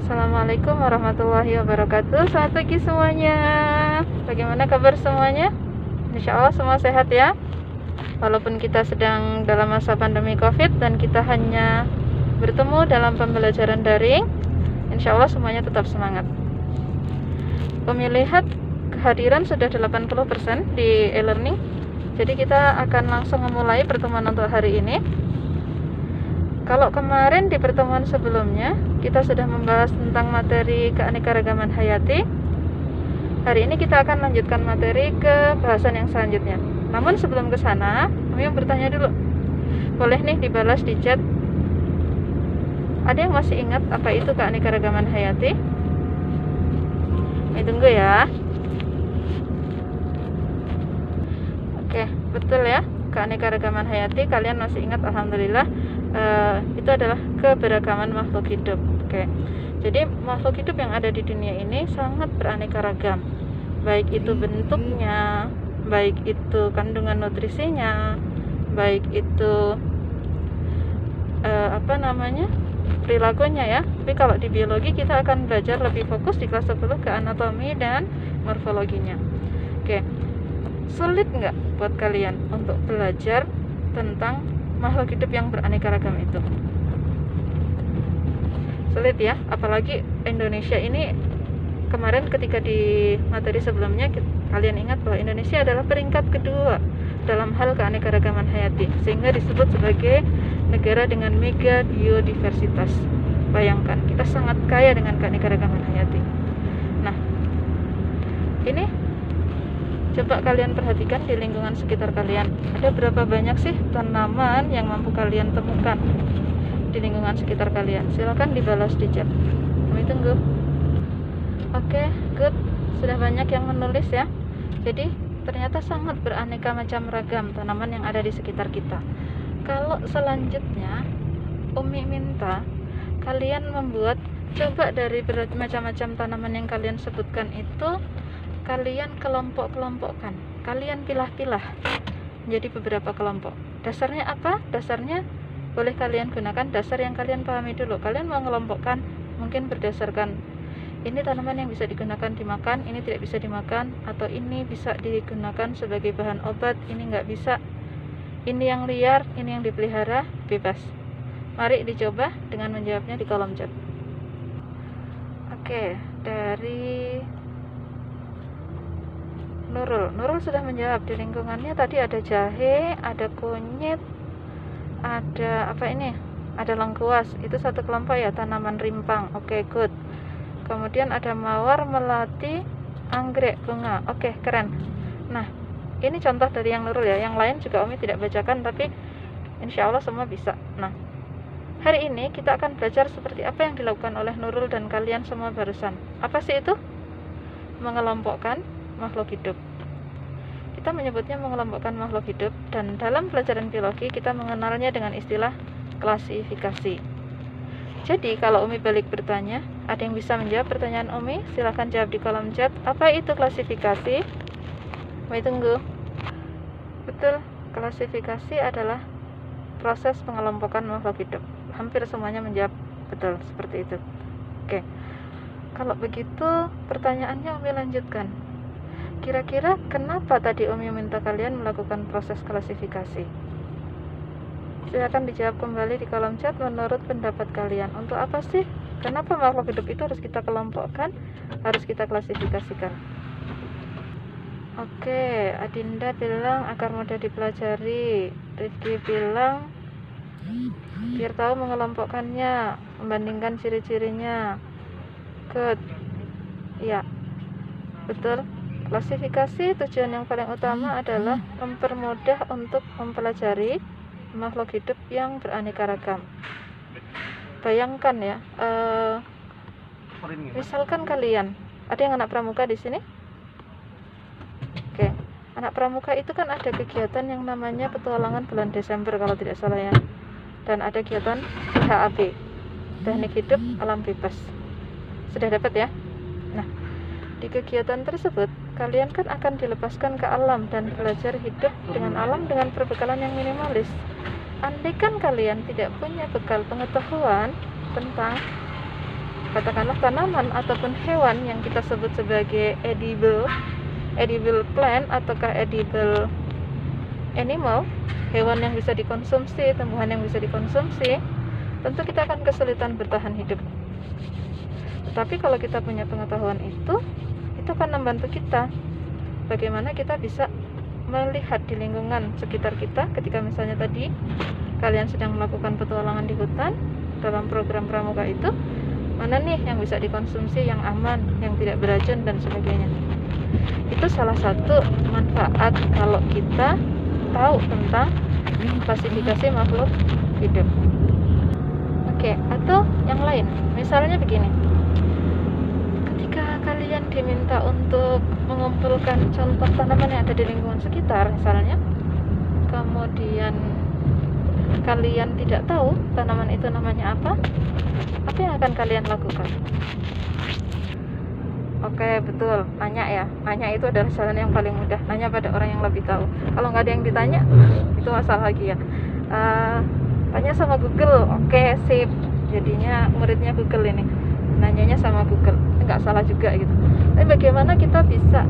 Assalamualaikum warahmatullahi wabarakatuh. Selamat pagi semuanya. Bagaimana kabar semuanya? Insya Allah semua sehat ya. Walaupun kita sedang dalam masa pandemi COVID dan kita hanya bertemu dalam pembelajaran daring, insya Allah semuanya tetap semangat. Kami lihat kehadiran sudah 80% di e-learning. Jadi kita akan langsung memulai pertemuan untuk hari ini. Kalau kemarin di pertemuan sebelumnya kita sudah membahas tentang materi keanekaragaman hayati, hari ini kita akan lanjutkan materi ke bahasan yang selanjutnya. Namun sebelum ke sana, kami mau bertanya dulu. Boleh nih dibalas di chat. Ada yang masih ingat apa itu keanekaragaman hayati? Ini tunggu ya. Oke, betul ya. Keanekaragaman hayati kalian masih ingat, alhamdulillah. Itu adalah keberagaman makhluk hidup. Oke. Jadi makhluk hidup yang ada di dunia ini sangat beraneka ragam. Baik itu bentuknya, baik itu kandungan nutrisinya, baik itu perilakunya ya. Tapi kalau di biologi kita akan belajar lebih fokus di kelas 10 ke anatomi dan morfologinya. Oke. Sulit nggak buat kalian untuk belajar tentang makhluk hidup yang beraneka ragam itu? Sulit ya, apalagi Indonesia ini. Kemarin ketika di materi sebelumnya kalian ingat bahwa Indonesia adalah peringkat kedua dalam hal keanekaragaman hayati, sehingga disebut sebagai negara dengan mega biodiversitas. Bayangkan, kita sangat kaya dengan keanekaragaman hayati. Nah, ini coba kalian perhatikan di lingkungan sekitar kalian. Ada berapa banyak sih tanaman yang mampu kalian temukan di lingkungan sekitar kalian? Silahkan dibalas di chat. Kami tunggu. Oke, good. Sudah banyak yang menulis ya. Jadi ternyata sangat beraneka macam ragam tanaman yang ada di sekitar kita. Kalau selanjutnya Umi minta kalian membuat, coba dari macam-macam tanaman yang kalian sebutkan itu kalian kelompok-kelompokkan, kalian pilah-pilah menjadi beberapa kelompok. Dasarnya apa? Dasarnya boleh kalian gunakan dasar yang kalian pahami dulu. Kalian mau mengelompokkan mungkin berdasarkan ini tanaman yang bisa digunakan dimakan, ini tidak bisa dimakan, atau ini bisa digunakan sebagai bahan obat, ini nggak bisa, ini yang liar, ini yang dipelihara, bebas. Mari dicoba dengan menjawabnya di kolom chat. Oke, dari Nurul sudah menjawab. Di lingkungannya tadi ada jahe, ada kunyit, ada apa ini? Ada lengkuas. Itu satu kelompok ya, tanaman rimpang. Oke, good. Kemudian ada mawar, melati, anggrek, bunga. Oke, keren. Nah, ini contoh dari yang Nurul ya. Yang lain juga Umi tidak bacakan, tapi insya Allah semua bisa. Nah, hari ini kita akan belajar seperti apa yang dilakukan oleh Nurul dan kalian semua barusan. Apa sih itu? Mengelompokkan makhluk hidup. Kita menyebutnya mengelompokkan makhluk hidup, dan dalam pelajaran biologi kita mengenalnya dengan istilah klasifikasi. Jadi kalau Umi balik bertanya, ada yang bisa menjawab pertanyaan Umi? Silahkan jawab di kolom chat. Apa itu klasifikasi? Umi tunggu. Betul, klasifikasi adalah proses pengelompokan makhluk hidup. Hampir semuanya menjawab betul seperti itu. Oke. Kalau begitu pertanyaannya Umi lanjutkan. Kira-kira kenapa tadi Umi minta kalian melakukan proses klasifikasi? Silakan dijawab kembali di kolom chat menurut pendapat kalian. Untuk apa sih? Kenapa makhluk hidup itu harus kita kelompokkan, harus kita klasifikasikan? Oke, Adinda bilang agar mudah dipelajari. Rifki bilang biar tahu mengelompokkannya, membandingkan ciri-cirinya. Good. Ya, betul. Klasifikasi tujuan yang paling utama adalah mempermudah untuk mempelajari makhluk hidup yang beraneka ragam. Bayangkan ya, misalkan kalian ada yang anak pramuka di sini. Oke, anak pramuka itu kan ada kegiatan yang namanya petualangan bulan Desember kalau tidak salah ya, dan ada kegiatan THAB, teknik hidup alam bebas. Sudah dapat ya? Nah, di kegiatan tersebut kalian kan akan dilepaskan ke alam dan belajar hidup dengan alam dengan perbekalan yang minimalis. Andaikan kalian tidak punya bekal pengetahuan tentang katakanlah tanaman ataupun hewan yang kita sebut sebagai edible plant ataukah edible animal, hewan yang bisa dikonsumsi, tumbuhan yang bisa dikonsumsi, tentu kita akan kesulitan bertahan hidup. Tetapi kalau kita punya pengetahuan itu akan membantu kita bagaimana kita bisa melihat di lingkungan sekitar kita. Ketika misalnya tadi kalian sedang melakukan petualangan di hutan dalam program pramuka itu, mana nih yang bisa dikonsumsi, yang aman, yang tidak beracun dan sebagainya. Itu salah satu manfaat kalau kita tahu tentang klasifikasi makhluk hidup. Oke, atau yang lain, misalnya begini, ketika kalian diminta untuk mengumpulkan contoh tanaman yang ada di lingkungan sekitar misalnya, kemudian kalian tidak tahu tanaman itu namanya apa yang akan kalian lakukan? Oke, betul, nanya itu adalah jalan yang paling mudah, nanya pada orang yang lebih tahu. Kalau nggak ada yang ditanya, itu masalah lagi ya. Tanya sama Google, oke, sip, jadinya muridnya Google ini, nanyanya sama Google, nggak salah juga gitu. Tapi bagaimana kita bisa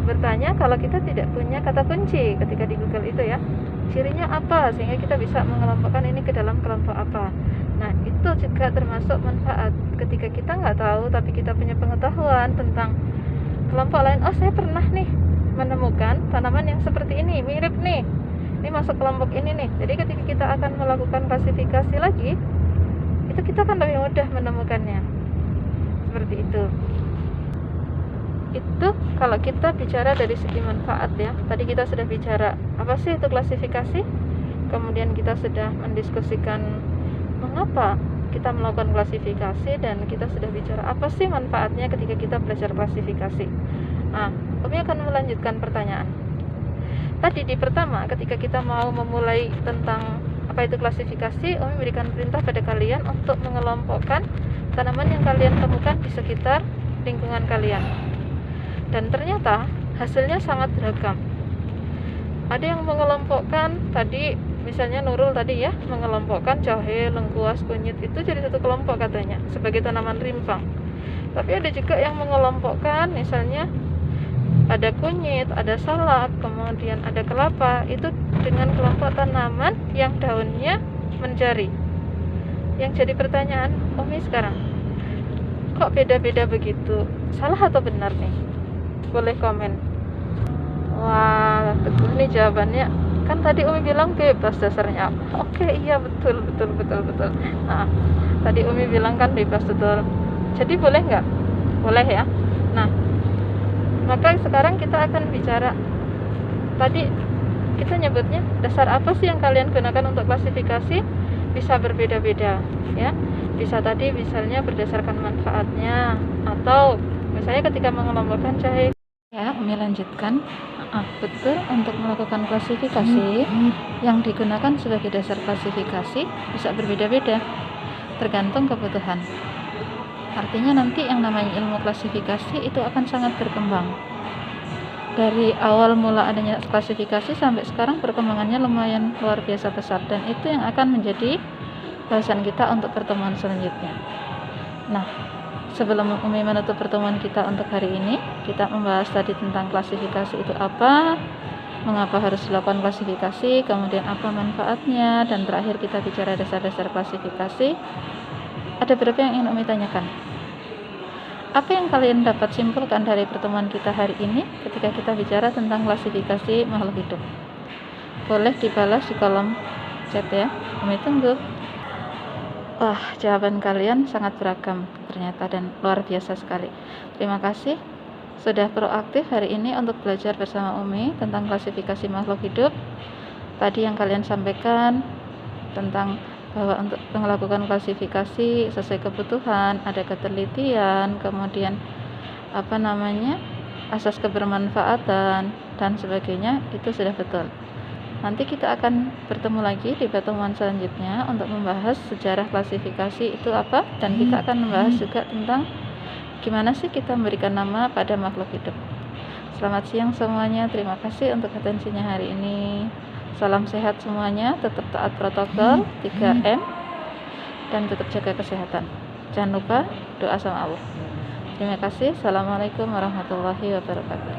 bertanya kalau kita tidak punya kata kunci ketika di Google itu ya, cirinya apa sehingga kita bisa mengelompokkan ini ke dalam kelompok apa. Nah, itu juga termasuk manfaat ketika kita nggak tahu tapi kita punya pengetahuan tentang kelompok lain. Oh, saya pernah nih menemukan tanaman yang seperti ini, mirip nih, ini masuk kelompok ini nih. Jadi ketika kita akan melakukan klasifikasi lagi, itu kita akan lebih mudah menemukannya. Seperti itu. Itu kalau kita bicara dari segi manfaat ya. Tadi kita sudah bicara apa sih itu klasifikasi, kemudian kita sudah mendiskusikan mengapa kita melakukan klasifikasi, dan kita sudah bicara apa sih manfaatnya ketika kita belajar klasifikasi. Nah, Umi akan melanjutkan pertanyaan. Tadi di pertama, ketika kita mau memulai tentang apa itu klasifikasi, Umi berikan perintah pada kalian untuk mengelompokkan tanaman yang kalian temukan di sekitar lingkungan kalian. Dan ternyata hasilnya sangat beragam. Ada yang mengelompokkan tadi, misalnya Nurul tadi ya, mengelompokkan jahe, lengkuas, kunyit itu jadi satu kelompok katanya sebagai tanaman rimpang. Tapi ada juga yang mengelompokkan misalnya ada kunyit, ada salak, kemudian ada kelapa, itu dengan kelompok tanaman yang daunnya menjari. Yang jadi pertanyaan Umi sekarang, kok beda-beda begitu? Salah atau benar nih? Boleh komen. Wah, Teguh nih jawabannya, kan tadi Umi bilang bebas dasarnya. Oke, iya betul. Nah, tadi Umi bilang kan bebas, betul. Jadi boleh nggak? Boleh ya. Nah, maka sekarang kita akan bicara. Tadi kita nyebutnya dasar apa sih yang kalian gunakan untuk klasifikasi? Bisa berbeda-beda ya. Bisa tadi misalnya berdasarkan manfaatnya, atau misalnya ketika mengelompokkan jahe ya. Umi lanjutkan. Betul, untuk melakukan klasifikasi yang digunakan sebagai dasar klasifikasi bisa berbeda-beda tergantung kebutuhan. Artinya nanti yang namanya ilmu klasifikasi itu akan sangat berkembang. Dari awal mula adanya klasifikasi sampai sekarang perkembangannya lumayan luar biasa besar, dan itu yang akan menjadi bahasan kita untuk pertemuan selanjutnya. Nah, sebelum Umi menutup pertemuan kita untuk hari ini, kita membahas tadi tentang klasifikasi itu apa, mengapa harus dilakukan klasifikasi, kemudian apa manfaatnya, dan terakhir kita bicara dasar-dasar klasifikasi. Ada beberapa yang ingin Umi tanyakan. Apa yang kalian dapat simpulkan dari pertemuan kita hari ini ketika kita bicara tentang klasifikasi makhluk hidup? Boleh dibalas di kolom chat ya, Umi tunggu. Wah, jawaban kalian sangat beragam ternyata dan luar biasa sekali. Terima kasih sudah proaktif hari ini untuk belajar bersama Umi tentang klasifikasi makhluk hidup. Tadi yang kalian sampaikan tentang bahwa untuk melakukan klasifikasi sesuai kebutuhan, ada ketelitian, kemudian asas kebermanfaatan dan sebagainya, itu sudah betul. Nanti kita akan bertemu lagi di pertemuan selanjutnya untuk membahas sejarah klasifikasi itu apa, dan kita akan membahas juga tentang gimana sih kita memberikan nama pada makhluk hidup. Selamat siang semuanya, terima kasih untuk atensinya hari ini. Salam sehat semuanya, tetap taat protokol 3M dan tetap jaga kesehatan. Jangan lupa doa sama Allah. Terima kasih. Assalamualaikum warahmatullahi wabarakatuh.